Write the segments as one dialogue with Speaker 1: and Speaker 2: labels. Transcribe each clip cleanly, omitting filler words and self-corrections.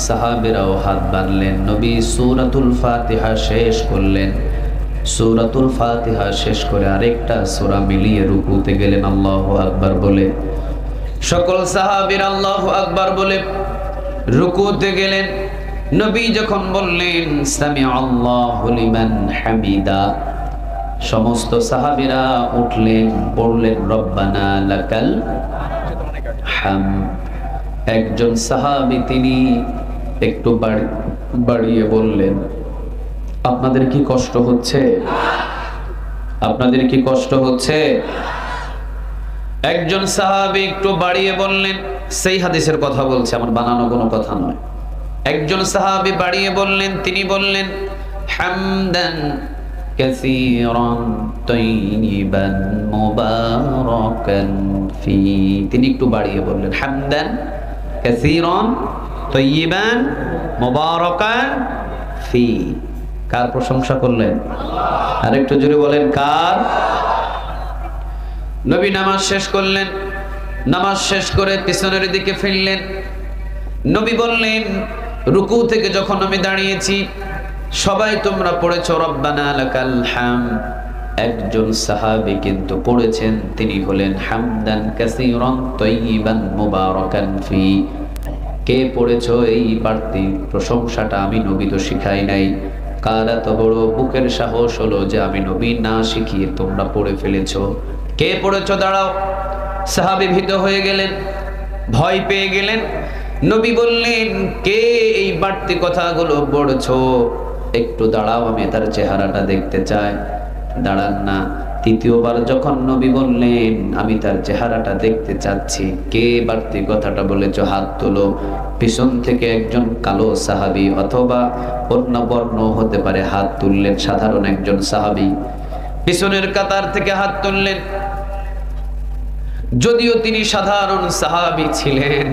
Speaker 1: সাহাবীরাও হাত বাঁধলেন। নবী সূরাতুল ফাতিহা শেষ করলেন। সূরাতুল ফাতিহা শেষ করে আরেকটা সূরা মিলিয়ে রুকুতে গেলেন আল্লাহু আকবার বলে। সকল সাহাবীরা আল্লাহু আকবার বলে রুকুতে গেলেন। নবী যখন বললেন সামিআল্লাহু লিমান হামিদা, সমস্ত সাহাবীরা উঠলেন, পড়লেন রব্বানা লাকাল হামদ। একজন সাহাবী তিনি একটু বাড়িয়ে বললেন, আপনাদের কি কষ্ট হচ্ছে? আপনাদের কি কষ্ট হচ্ছে? একজন সাহাবী একটু বাড়িয়ে বললেন, সেই হাদিসের কথা বলছে, আমার বানানো কোনো কথা নয়। একজন সাহাবী বাড়িয়ে বললেন, তিনি বললেন হামদান কাসীরান তাইয়িবান মুবারাকান ফি। তিনি একটু বাড়িয়ে বললেন হামদান কাসীরান তাইয়িবান মুবারাকান ফি। কার প্রশংসা করলেন? আরেকটু জোরে বলেন কার? নবী নামাজ শেষ করলেন। নামাজ শেষ করে পিছনের দিকে ফিরলেন। নবী বললেন, রুকু থেকে যখন আমি দাঁড়িয়েছি সবাই তোমরা পড়েছো রব্বানা লাকাল হামদ। একজন সাহাবী কিন্তু পড়েছেন, তিনি হলেন হামদান কাসীরান তাইয়িবান মুবারাকান ফি। কে পড়েছো এই বাড়তি প্রশংসাটা? আমি নবী তো শিখাই নাই। কার এত বড় বুকের সাহস হলো যে আমি নবী না শিখিয়ে তোমরা পড়ে ফেলেছো? কে পড়েছো? দাঁড়াও। সাহাবী ভীত হয়ে গেলেন, ভয় পেয়ে গেলেন। নবী বললেন, কে এই বাড়তি কথাগুলো পড়েছো? একটু দাঁড়াও, আমি তার চেহারাটা দেখতে চাই। দাঁড়ান না। তৃতীয়বার যখন নবী বললেন, আমি তার চেহারাটা দেখতে চাচ্ছি, কে বাড়তি কথাটা বলেছো? হাত তোলো। পিছন থেকে একজন কালো সাহাবী অথবা অন্য বর্ণ হতে পারে হাত তুললেন। সাধারণ একজন সাহাবী পিছনের কাতার থেকে হাত তুললেন। যদিও তিনি সাধারণ সাহাবী ছিলেন,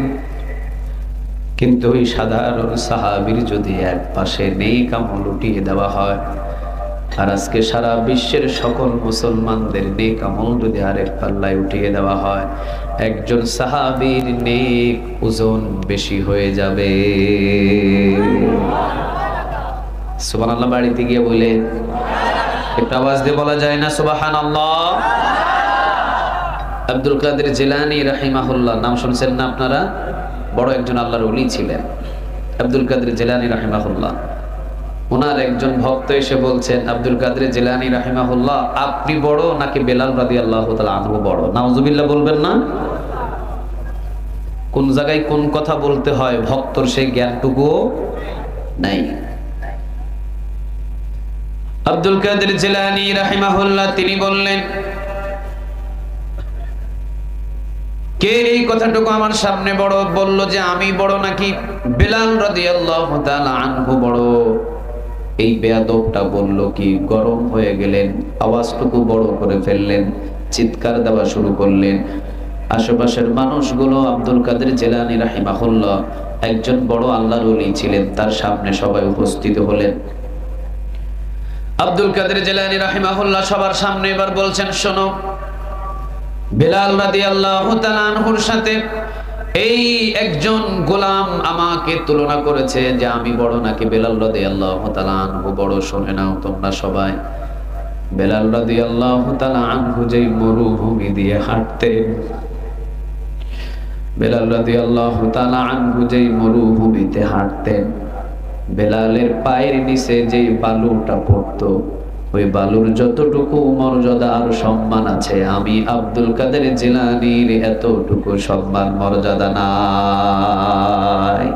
Speaker 1: কিন্তু ওই সাধারণ সাহাবীর যদি এক পাশে নেক আমল উঠিয়ে দেওয়া হয়, আর আজকে সারা বিশ্বের সকল মুসলমানদের নেক আমল যদি আরেক পাল্লায় উঠিয়ে দেওয়া হয়, একজন সাহাবীর নেক ওজন বেশি হয়ে যাবে। সুবহানাল্লাহ। বাড়িতে গিয়ে বলেন, একটু আওয়াজ দিয়ে বলা যায় না সুবহানাল্লাহ? আব্দুল কাদের জিলানী রাহিমাহুল্লাহ, নাম শুনছেন না আপনারা? বড় একজন আল্লাহর ওলি ছিলেন আব্দুল কাদের জিলানী রাহিমাহুল্লাহ। ওনার একজন ভক্ত এসে বলছেন, আব্দুল কাদের জিলানী রাহিমাহুল্লাহ, আপনি বড় নাকি বেলাল রাদিয়াল্লাহু তাআলা আনহু বড়? নাউজুবিল্লাহ বলবেন না? কোন জায়গায় কোন কথা বলতে হয় ভক্তর সেই জ্ঞানটুকু নাই। আব্দুল কাদের জিলানী রাহিমাহুল্লাহ তিনি বললেন, কে এই কথাটুকু আমার সামনে বড়? বলল যে আমি বড় নাকি বেলাল রাদিয়াল্লাহু তাআলা আনহু বড়? এই বেয়াদবটা বলল কি, গরম হয়ে গেলেন, আওয়াজটুকু বড় করে ফেললেন, চিৎকার দেওয়া শুরু করলেন। আশেপাশের মানুষগুলো আব্দুল কাদের জিলানী রাহিমাহুল্লাহ একজন বড় আল্লাহর ওলি ছিলেন, তার সামনে সবাই উপস্থিত হলেন। আব্দুল কাদের জিলানী রাহিমাহুল্লাহ সবার সামনে এবার বলছেন, শোনো, বেলাল রাদিয়াল্লাহু তাআলা আনহুর সাথে এই একজন গোলাম আমাকে তুলনা করেছে যে আমি বড় নাকি বেলাল রাদিয়াল্লাহু তাআলা আনহু বড়। শুনে নাও তোমরা সবাই। বেলাল রাদিয়াল্লাহু তাআলা আনহু যেই মরুভূমি দিয়ে হাঁটতেন, বেলাল রাদিয়াল্লাহু তাআলা আনহু যেই মরুভূমিতে হাঁটতেন, বেলালের পায়ের নিচে যেই বালুটা পড়তো, ওই বালুর যতটুকু মর্যাদা আর সম্মান আছে, আমি আব্দুল কাদের জিলানীর এতটুকু সম্মান মর্যাদা নাই।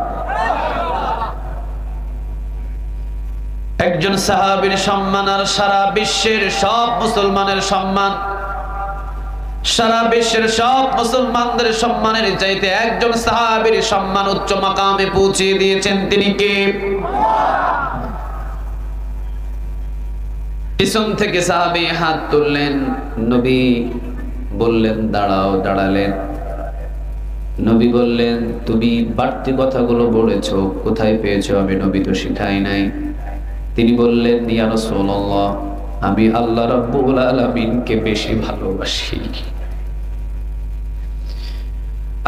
Speaker 1: একজন সাহাবীর সম্মান আর সারা বিশ্বের সব মুসলমানের সম্মান, সারা বিশ্বের সব মুসলমানদের সম্মানের চাইতে একজন সাহাবীর সম্মান উচ্চ মাকামে পৌঁছে দিয়েছেন। তিনি কে? পিছন থেকে সাহাবী হাত তুললেন। নবী বললেন দাঁড়াও। দাঁড়ালেন। নবী বললেন, তুমি বাড়তি কথাগুলো বলেছো, কোথায় পেয়েছো? আমি নবী তো শিখাই নাই। তিনি বললেন, ইয়া রাসূলুল্লাহ, আমি আল্লাহ রাব্বুল আলামিনকে বেশি ভালোবাসি,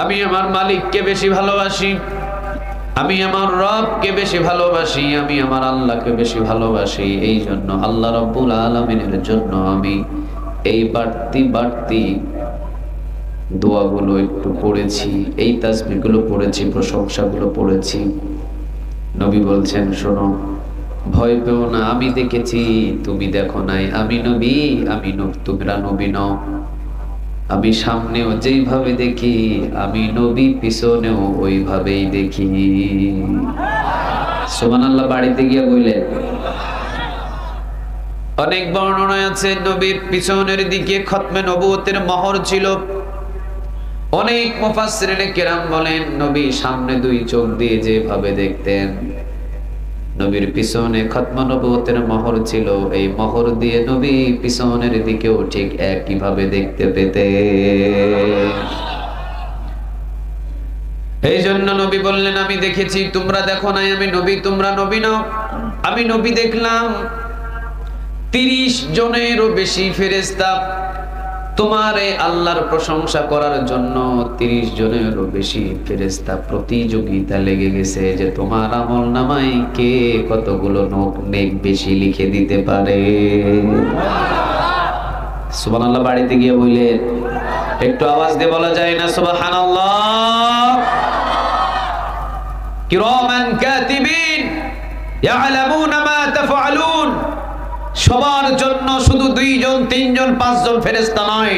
Speaker 1: আমি আমার মালিককে বেশি ভালোবাসি। আমি আমার রবকে বেশি ভালোবাসি, আমি আমার আল্লাহকে বেশি ভালোবাসি। এই জন্য আল্লাহ রাব্বুল আলামিনের জন্য আমি এই বাড়তি দোয়াগুলো একটু পড়েছি, এই তাসবিহগুলো পড়েছি, প্রশংসাগুলো পড়েছি। নবী বলছেন, শোনো, ভয় পেও না, আমি দেখেছি, তুমি দেখো নাই। আমি নবী, তোমরা নবী নও। আমি সামনেও যেইভাবে দেখি, আমি নবী পিছনেও ওইভাবেই দেখি। সুবহানাল্লাহ। বাড়িতে গিয়ে বললেন। অনেক বর্ণনা আছে নবীর পিছনের দিকে খতমে নবুয়তের মোহর ছিল। অনেক মুফাসসিরিনে কেরাম বলেন, নবী সামনে দুই চোখ দিয়ে যেভাবে দেখতেন, নবীর পিছনে খতমে নবুয়তের মোহর ছিল। এই মোহর দিয়ে নবী পিছনের দিকেও ঠিক একইভাবে দেখতে পেতেন। এই জন্য নবী বললেন, আমি দেখেছি, তোমরা দেখো নাই। আমি নবী, তোমরা নবী নও। আমি নবী দেখলাম 30 জনেরও বেশি ফেরেশতা তোমার এই আল্লাহর প্রশংসা করার জন্য 30 জনেরও বেশি ফেরেশতা প্রতিযোগিতা লেগে গেছে যে তোমার আমলনামায় কে কতগুলো নেক বেশি লিখে দিতে পারে। সুবহানাল্লাহ। বাড়িতে গিয়ে বললেন, একটু আওয়াজ দিয়ে বলা যায় না সুবহানাল্লাহ? কিরামান কাতিবিন ইয়ালামুনা মা তাফআলুন। সবার জন্য শুধু 2 জন 3 জন 5 জন ফেরেশতা নয়,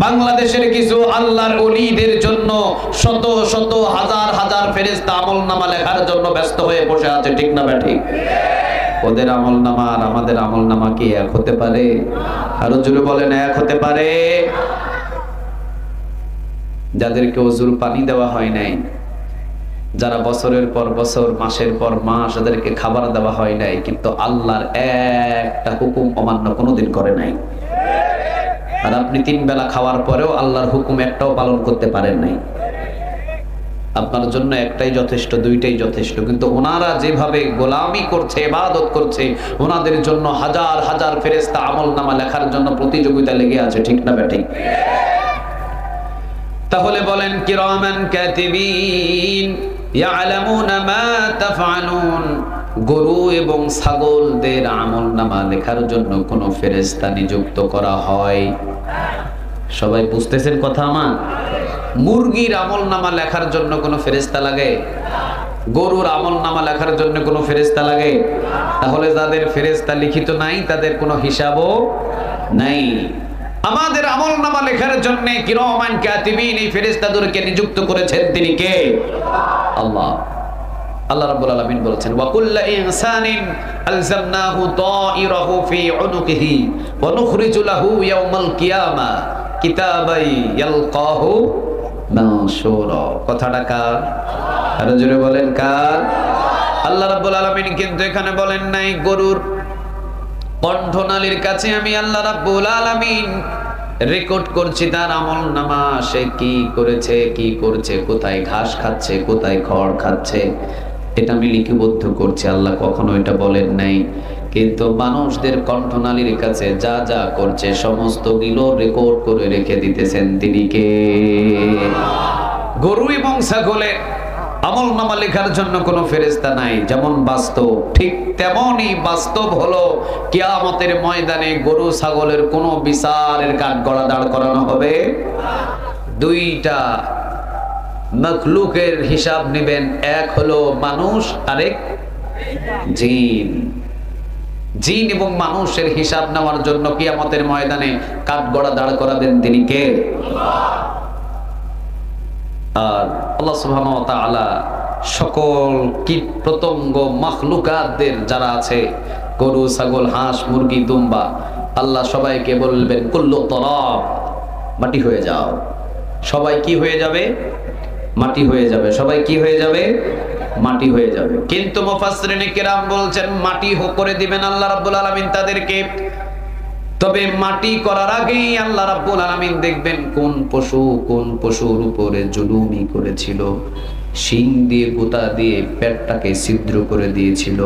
Speaker 1: বাংলাদেশের কিছু আল্লাহর ওলিদের জন্য শত শত হাজার হাজার ফেরেশতা আমলনামা লেখার জন্য ব্যস্ত হয়ে বসে আছে। ঠিক না ঠিক? ওদের আমলনামা আর আমাদের আমলনামা কি এক হতে পারে? আরো জোরে বলেন, এক হতে পারে? যাদেরকে ওযুর পানি দেওয়া হয় নাই, যারা বছরের পর বছর, মাসের পর মাস যাদেরকে খাবার দেওয়া হয় নাই, কিন্তু আল্লাহর একটা হুকুম অমান্য কোনোদিন করে নাই। আর আপনি 3 বেলা খাওয়ার পরেও আল্লাহর হুকুম একটাও পালন করতে পারেন নাই। আপনার জন্য একটাই যথেষ্ট, 2টাই যথেষ্ট, কিন্তু ওনারা যেভাবে গোলামি করছে, ইবাদত করছে, ওনাদের জন্য হাজার হাজার ফেরেশতা আমলনামা লেখার জন্য প্রতিযোগিতা লেগে আছে। ঠিক না ঠিক? তাহলে বলেন, কিরামান কাতিবিন ইয়ালামুনা মা তাফআলুন। গরু এবং ছাগলদের আমলনামা লেখার জন্য কোন ফেরেশতা নিযুক্ত করা হয়? সবাই বুঝতেছেন কথা আমার? মুরগির আমলনামা লেখার জন্য কোন ফেরেশতা লাগে? গরুর আমলনামা লেখার জন্য কোন ফেরেশতা লাগে? তাহলে যাদের ফেরেশতা লিখিত নাই, তাদের কোনো হিসাবও নাই। আমাদের আমলনামা লেখার জন্য কিরামান কাতিবিন এই ফেরেশতাদেরকে নিযুক্ত করেছেন তিনি কে? আল্লাহ। আল্লাহ রাব্বুল আলামিন বলেছেন, ওয়া কুল্লু ইনসানিন আলজামনাহু তাইরাহু ফি উনুকিহি ওয়া নুখরিজু লাহু ইয়াওমাল কিয়ামা কিতাবাই ইয়ালকাহু মানশুরা। কথাটা কার? আরো জোরে বলেন, কার? আল্লাহ রাব্বুল আলামিন কিন্তু এখানে বলেন নাই গরুর কণ্ঠনালীর কাছে আমি আল্লাহ রাব্বুল আলামিন রেকর্ড করছি তার আমলনামা, সে কি করেছে, কি করছে, কোথায় ঘাস খাচ্ছে, কোথায় খড় খাচ্ছে, এটা আমি লিপিবদ্ধ করছি। আল্লাহ কখনো এটা বলেন নাই। কিন্তু মানুষদের কণ্ঠনালীর কাছে যা যা করছে সমস্ত গুলো রেকর্ড করে রেখে দিতেছেন তিনি কে? গরু এবং ছাগলের আমলনামা লেখার জন্য কোনো ফেরেশতা নাই। যেমন বাস্তব, ঠিক তেমনই বাস্তব হলো কিয়ামতের ময়দানে গরু ছাগলের কোনো বিচারের কাঠগড়া দাঁড় করানো হবে। 2টা মাখলুকের হিসাব নেবেন, এক হলো মানুষ, আরেক জিন। জিন এবং মানুষের হিসাব নেওয়ার জন্য কিয়ামতের ময়দানে কাঠগড়া দাঁড় করাবেন তিনি কে? আর আল্লাহ সুবহানাহু ওয়া তাআলা সকল কীট পতঙ্গ মাখলুকাতদের যারা আছে, গরু ছাগল হাঁস মুরগি দুম্বা, আল্লাহ সবাইকে বলবেন কুল্লু তরাব, মাটি হয়ে যাও। সবাই কি হয়ে যাবে? মাটি হয়ে যাবে। সবাই কি হয়ে যাবে? মাটি হয়ে যাবে। কিন্তু মুফাসসিরিনে কেরাম বলছেন মাটি করে দিবেন আল্লাহ রাব্বুল আলামিন তাদেরকে। তবে মাটি করার আগেই আল্লাহ রাব্বুল আলামিন দেখবেন কোন পশুর উপরে জুলুমি করেছিল, শিং দিয়ে গোতা দিয়ে পেটটাকে ছিদ্র করে দিয়েছিল।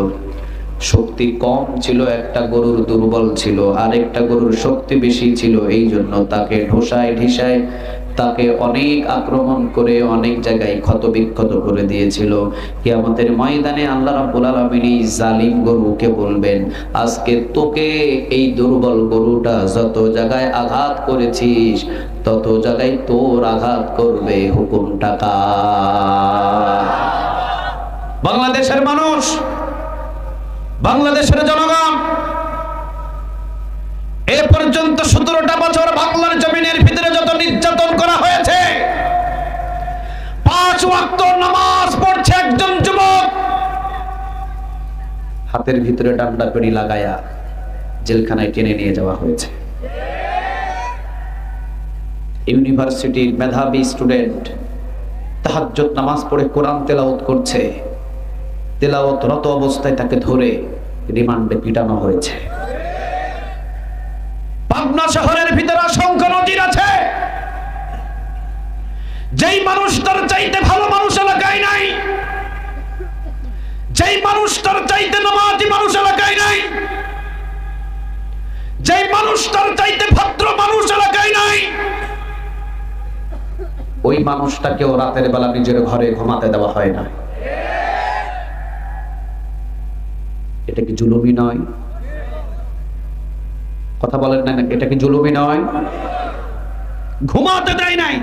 Speaker 1: শক্তি কম ছিল, একটা গরুর দুর্বল ছিল, আর একটা গরুর শক্তি বেশি ছিল, এই জন্য তাকে ঢোসায় ঢিসায় তাকে অনেক আক্রমণ করে অনেক জায়গায় ক্ষতবিক্ষত করে দিয়েছিল। কিয়ামতের ময়দানে আল্লাহ রাব্বুল আলামিন এই জালিম গরুকে বলবেন, আজকে তোকে এই দুর্বল গরুটা যত জায়গায় আঘাত করেছিস তত জায়গায় তোর আঘাত করবে হুকুমটা কার? বাংলাদেশের মানুষ, বাংলাদেশের জনগণ, এ পর্যন্ত 17টা বছর বাংলার জমিনের ভিতরে যত নির্যাতন করা হয়েছে, 5 ওয়াক্ত নামাজ পড়ছে একজন যুবক, হাতের ভিতরে ডান্ডা পেড়ি লাগায়া জেলখানায় টেনে নিয়ে যাওয়া হয়েছে। ইউনিভার্সিটির মেধাবী স্টুডেন্ট তাহাজ্জুদ নামাজ পড়ে কোরআন তেলাওয়াত করছে, তেলাওয়াতরত অবস্থায় তাকে ধরে রিমান্ডে পিটানো হয়েছে। পাবনা শহরের ভিতরে অসংখ্য নজির আছে, যেই মানুষটার চাইতে ভালো মানুষ এলাকায় নাই, যেই মানুষটার চাইতে নামাজি মানুষ এলাকায় নাই, যেই মানুষটার চাইতে ভদ্র মানুষ এলাকায় নাই, ওই মানুষটাকেও রাতের বেলা নিজের ঘরে ঘুমাতে দেওয়া হয় না। এটা কি জুলুমি নয়? কথা বলেন না, এটা কি জুলুমি নয়? ঘুমাতে দেয় নাই।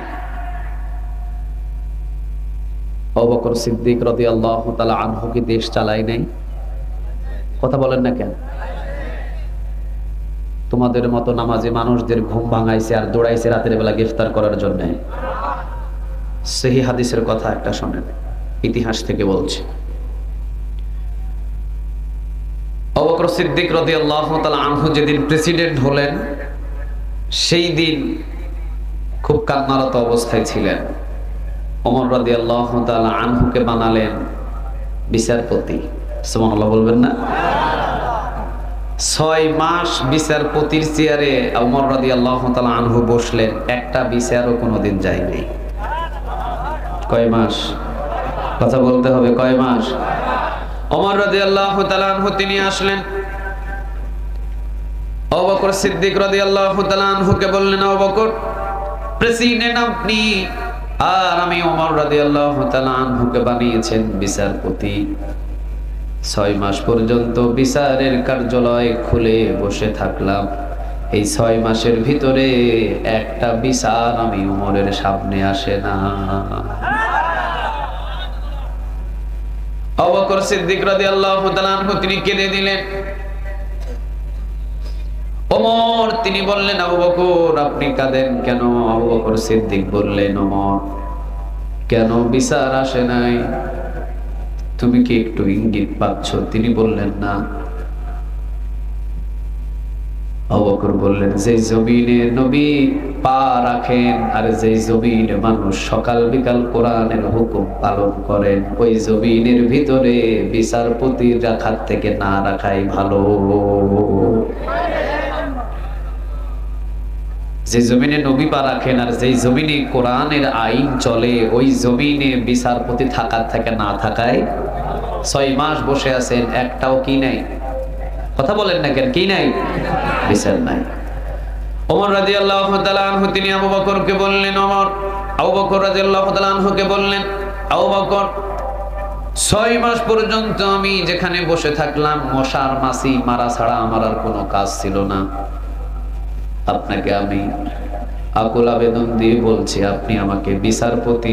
Speaker 1: আবু বকর সিদ্দিক রাদিয়াল্লাহু তাআলা আনহু কি দেশ চালায় নাই? কথা বলেন না কেন? তোমাদের মতো নামাজি মানুষদের ঘুম ভাঙাইছে আর দৌড়াইছে রাতের বেলা গ্রেফতার করার জন্য। সহিহ হাদিসের কথা একটা শোনেন, ইতিহাস থেকে বলছি। আবু বকর সিদ্দিক রাদিয়াল্লাহু তাআলা আনহু যেদিন প্রেসিডেন্ট হলেন, সেই দিন খুব কান্নারত অবস্থায় ছিলেন। ওমর রাদিয়াল্লাহু তাআলা আনহুকে বানালেন বিচারপতি। সুবহানাল্লাহ বলবেন না? 6 মাস বিচারপতির চেয়ারে ওমর রাদিয়াল্লাহু তাআলা আনহু বসলেন, একটা বিচারও কোনোদিন যায়নি। কয় মাস? কথা বলতে হবে, কয় মাস? ওমর রাদিয়াল্লাহু তাআলা আনহু তিনি আসলেন, আবু বকর সিদ্দিক রাদিয়াল্লাহু তাআলা আনহুকে বললেন, আবু বকর প্রেসিডেন্ট আপনি, আর আমি ওমর রাদিয়াল্লাহু তাআলা আনহুকে বানিয়েছেন বিচারপতি। 6 মাস পর্যন্ত বিচারের কার্যালয় খুলে বসে থাকলাম, এই 6 মাসের ভিতরে একটা বিচার আমি ওমরের সামনে আসে না। আবু বকর সিদ্দিক রাদিয়াল্লাহু তাআলা আনহু তিনি কেঁদে দিলেন। ওমর তিনি বললেন, আবু বকর আপনি কাঁদেন কেন? আবু বকর সিদ্দিক বললেন, ওমর কেন বিচার আসে নাই? তুমি কি একটু ইঙ্গিত পাচ্ছ? তিনি বললেন না। আবু বকর বললেন, যে জমিনে নবী পা রাখেন আর যে জমিনে মানুষ সকাল বিকাল কোরআনের হুকুম পালন করেন, ওই জমিনের ভিতরে বিচারপতি রাখার থেকে না রাখাই ভালো। যে জমিনে নবী পা রাখেন আর যে জমিনে কোরআনের আইন চলে, ওই জমিনে বিচারপতি থাকার থেকে না থাকাই। 6 মাস বসে আছেন, একটাও কি নাই? কথা বলেন না কেন? কি নাই? বিচার নাই। ওমর রাদিয়াল্লাহু তাআলা আনহু তিনি আবু বকরকে বললেন, ওমর আবু বকর রাদিয়াল্লাহু তাআলা আনহুকে বললেন, আবু বকর 6 মাস পর্যন্ত আমি যেখানে বসে থাকলাম, মশার মাছি মারা ছাড়া আমার আর কোনো কাজ ছিল না। আপনাকে আমি আকুল আবেদন দিয়ে বলছি, আপনি আমাকে বিচারপতি